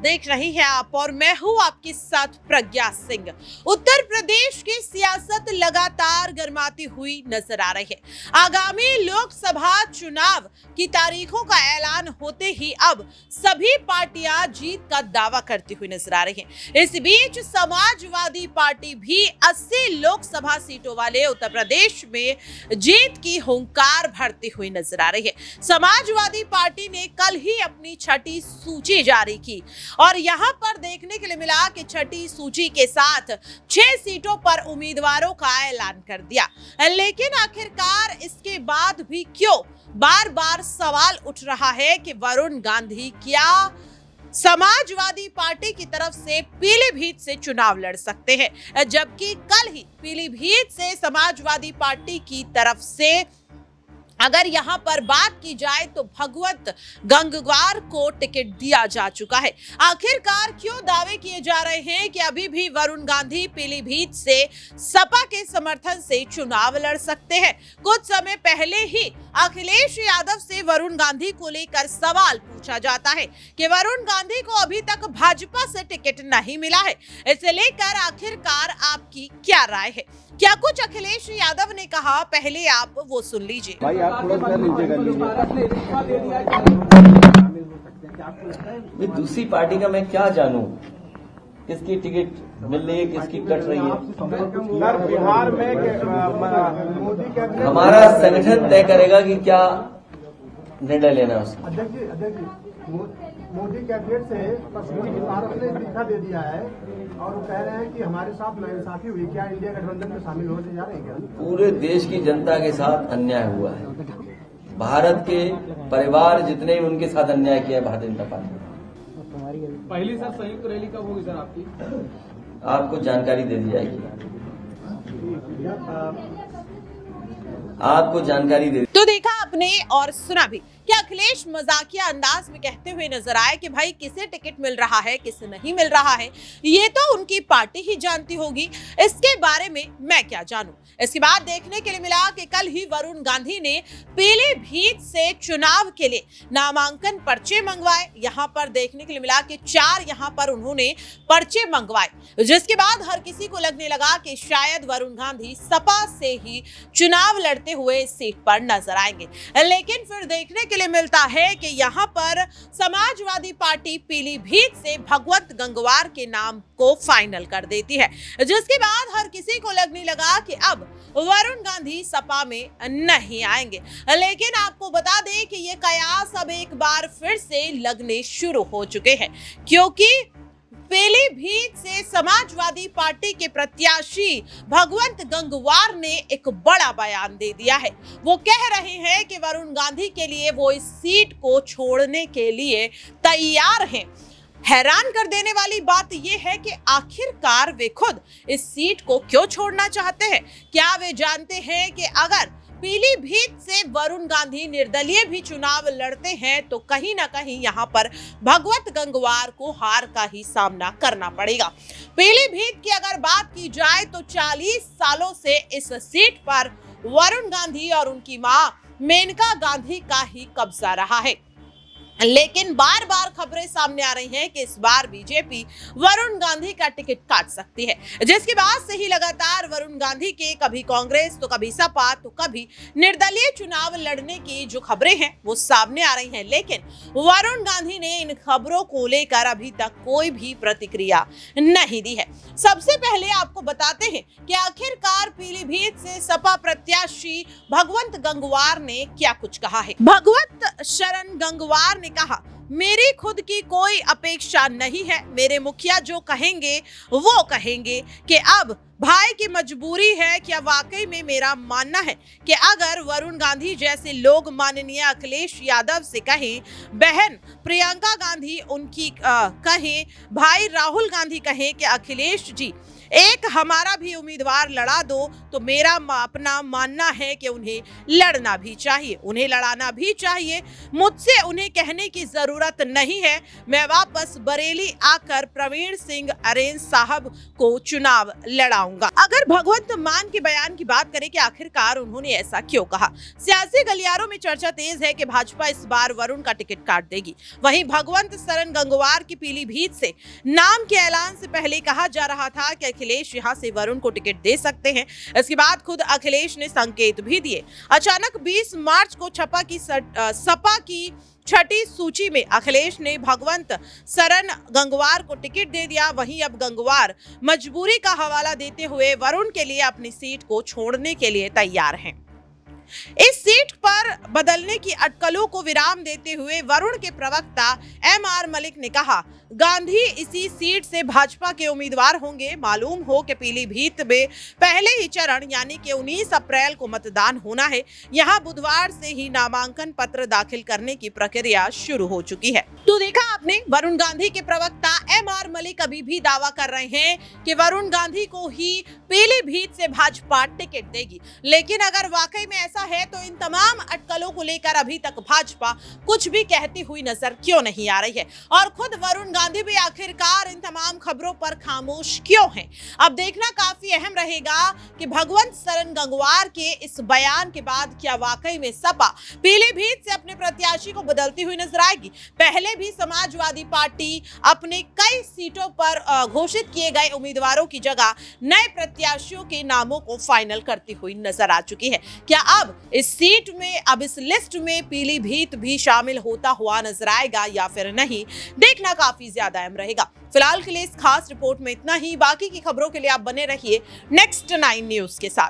देख रही हैं आप और मैं हूं आपके साथ प्रज्ञा सिंह। उत्तर प्रदेश की सियासत लगातार गर्माती हुई नजर आ रही है। आगामी लोकसभा चुनाव की तारीखों का ऐलान होते ही अब सभी पार्टियां जीत का दावा करती हुई नजर आ रही हैं। इस बीच समाजवादी पार्टी भी 80 लोकसभा सीटों वाले उत्तर प्रदेश में जीत की हुंकार भरती हुई नजर आ रही है। समाजवादी पार्टी ने कल ही अपनी छठी सूची जारी की और यहां पर देखने के लिए मिला कि छठी सूची के साथ 6 सीटों पर उम्मीदवारों का ऐलान कर दिया। लेकिन आखिरकार इसके बाद भी क्यों बार बार सवाल उठ रहा है कि वरुण गांधी क्या समाजवादी पार्टी की तरफ से पीलीभीत से चुनाव लड़ सकते हैं, जबकि कल ही पीलीभीत से समाजवादी पार्टी की तरफ से अगर यहां पर बात की जाए तो भगवत गंगवार को टिकट दिया जा चुका है। आखिरकार क्यों दावे किए जा रहे हैं कि अभी भी वरुण गांधी पीलीभीत से सपा के समर्थन से चुनाव लड़ सकते हैं? कुछ समय पहले ही अखिलेश यादव से वरुण गांधी को लेकर सवाल पूछा जाता है कि वरुण गांधी को अभी तक भाजपा से टिकट नहीं मिला है। इसे लेकर आखिरकार आपकी क्या राय है? क्या कुछ अखिलेश यादव ने कहा, पहले आप वो सुन लीजिए। भाई आप थोड़ा सा नीचे कर लीजिए। दूसरी पार्टी का मैं क्या जानूं, किसकी टिकट मिल रही है, किसकी कट रही है। बिहार में हमारा संगठन तय करेगा कि क्या निर्णय लेना है उसका। अध्यक्ष जी, मोदी कैबिनेट से भारत ने इस्तीफा दे दिया है और वो कह रहे हैं कि हमारे साथ नाइंसाफी हुई। क्या इंडिया गठबंधन में शामिल होने जा रहे हैं क्या? पूरे देश की जनता के साथ अन्याय हुआ है। भारत के परिवार जितने भी उनके साथ अन्याय किया है भारतीय जनता पार्टी। पहली सर संयुक्त रैली कब होगी सर आपकी? आपको जानकारी दे दी जाएगी। आपको जानकारी दे। तो देखा आपने और सुना भी कि अखिलेश मजाकिया अंदाज में कहते हुए नजर आए कि भाई किसे टिकट मिल रहा है, किसे नहीं मिल रहा है, ये तो उनकी पार्टी ही जानती होगी, इसके बारे में मैं क्या जानूं। इसके बाद देखने के लिए मिला कि कल ही वरुण गांधी ने पीलीभीत से चुनाव के लिए नामांकन पर्चे मंगवाए। यहां पर देखने के लिए मिला कि 4 यहां पर उन्होंने पर्चे मंगवाए, जिसके बाद हर किसी को लगने लगा कि शायद वरुण गांधी सपा से ही चुनाव लड़ते हुए इस सीट पर नजर आएंगे। लेकिन फिर देखने के लिए मिलता है कि यहाँ पर समाजवादी पार्टी पीलीभीत से भगवत गंगवार के नाम को फाइनल कर देती है, जिसके बाद हर किसी को लगने लगा कि अब वरुण गांधी सपा में नहीं आएंगे। लेकिन आपको बता दें कि ये कयास अब एक बार फिर से लगने शुरू हो चुके हैं, क्योंकि पीलीभीत से समाजवादी पार्टी के प्रत्याशी भगवंत गंगवार ने एक बड़ा बयान दे दिया है। वो कह रहे हैं कि वरुण गांधी के लिए वो इस सीट को छोड़ने के लिए तैयार हैं। हैरान कर देने वाली बात यह है कि आखिरकार वे खुद इस सीट को क्यों छोड़ना चाहते हैं। क्या वे जानते हैं कि अगर पीलीभीत से वरुण गांधी निर्दलीय भी चुनाव लड़ते हैं तो कहीं ना कहीं यहां पर भगवत गंगवार को हार का ही सामना करना पड़ेगा। पीलीभीत की अगर बात की जाए तो 40 सालों से इस सीट पर वरुण गांधी और उनकी मां मेनका गांधी का ही कब्जा रहा है। लेकिन बार बार खबरें सामने आ रही हैं कि इस बार बीजेपी वरुण गांधी का टिकट काट सकती है, जिसके बाद से ही लगातार वरुण गांधी के कभी कांग्रेस तो कभी सपा तो कभी निर्दलीय चुनाव लड़ने की जो खबरें हैं वो सामने आ रही हैं। लेकिन वरुण गांधी ने इन खबरों को लेकर अभी तक कोई भी प्रतिक्रिया नहीं दी है। सबसे पहले आपको बताते हैं कि आखिरकार पीलीभीत से सपा प्रत्याशी भगवंत गंगवार ने क्या कुछ कहा है। भगवत शरण गंगवार ने कहा, मेरी खुद की कोई अपेक्षा नहीं है। मेरे मुखिया जो कहेंगे वो कहेंगे कि अब भाई की मजबूरी है। क्या वाकई में मेरा मानना है कि अगर वरुण गांधी जैसे लोग माननीय अखिलेश यादव से कहें, बहन प्रियंका गांधी उनकी कहें, भाई राहुल गांधी कहें कि अखिलेश जी एक हमारा भी उम्मीदवार लड़ा दो तो मेरा अपना मानना है कि उन्हें लड़ना भी चाहिए, उन्हें लड़ाना भी चाहिए। मुझसे उन्हें कहने की जरूरत नहीं है, मैं वापस बरेली आकर प्रवीण सिंह अरेंज साहब को चुनाव लड़ाऊंगा। अगर भगवंत मान के बयान की बात करें कि आखिरकार उन्होंने ऐसा क्यों कहा, सियासी गलियारों में चर्चा तेज है कि भाजपा इस बार वरुण का टिकट काट देगी। वहीं भगवंत सरन गंगवार की पीलीभीत से नाम के ऐलान से पहले कहा जा रहा था कि अखिलेश यहां से वरुण को टिकट दे सकते हैं। इसके बाद खुद अखिलेश ने संकेत भी दिए। अचानक 20 मार्च को सपा की छठी सूची में अखिलेश ने भगवंत सरन गंगवार को टिकट दे दिया। वहीं अब गंगवार मजबूरी का हवाला देते हुए वरुण के लिए अपनी सीट को छोड़ने के लिए तैयार हैं। इस सीट पर बदलने की अटकलों को विराम देते हुए वरुण के प्रवक्ता एमआर मलिक ने कहा, गांधी इसी सीट से भाजपा के उम्मीदवार होंगे। मालूम हो कि पीलीभीत में पहले ही चरण यानी कि 19 अप्रैल को मतदान होना है। यहां बुधवार से ही नामांकन पत्र दाखिल करने की प्रक्रिया शुरू हो चुकी है। तो देखा आपने, वरुण गांधी के प्रवक्ता एमआर मलिक अभी भी दावा कर रहे हैं कि वरुण गांधी को ही पीलीभीत से भाजपा टिकट देगी। लेकिन अगर वाकई में ऐसा है तो इन तमाम अटकलों को लेकर अभी तक भाजपा कुछ भी कहती हुई नजर क्यों नहीं आ रही है, और खुद वरुण गांधी भी आखिरकार इन तमाम खबरों पर खामोश क्यों हैं। अब देखना काफी अहम रहेगा कि भगवंत सरन गंगवार के इस बयान के बाद क्या वाकई में सपा पीलीभीत से अपने प्रत्याशी को बदलती हुई नजर आएगी। पहले भी समाजवादी पार्टी अपने कई सीटों पर घोषित किए गए उम्मीदवारों की जगह नए प्रत्याशियों के नामों को फाइनल करती हुई नजर आ चुकी है। क्या अब इस सीट में, अब इस लिस्ट में पीलीभीत भी शामिल होता हुआ नजर आएगा या फिर नहीं, देखना काफी ज्यादा अहम रहेगा। फिलहाल के लिए इस खास रिपोर्ट में इतना ही। बाकी की खबरों के लिए आप बने रहिए नेक्स्ट 9 न्यूज के साथ।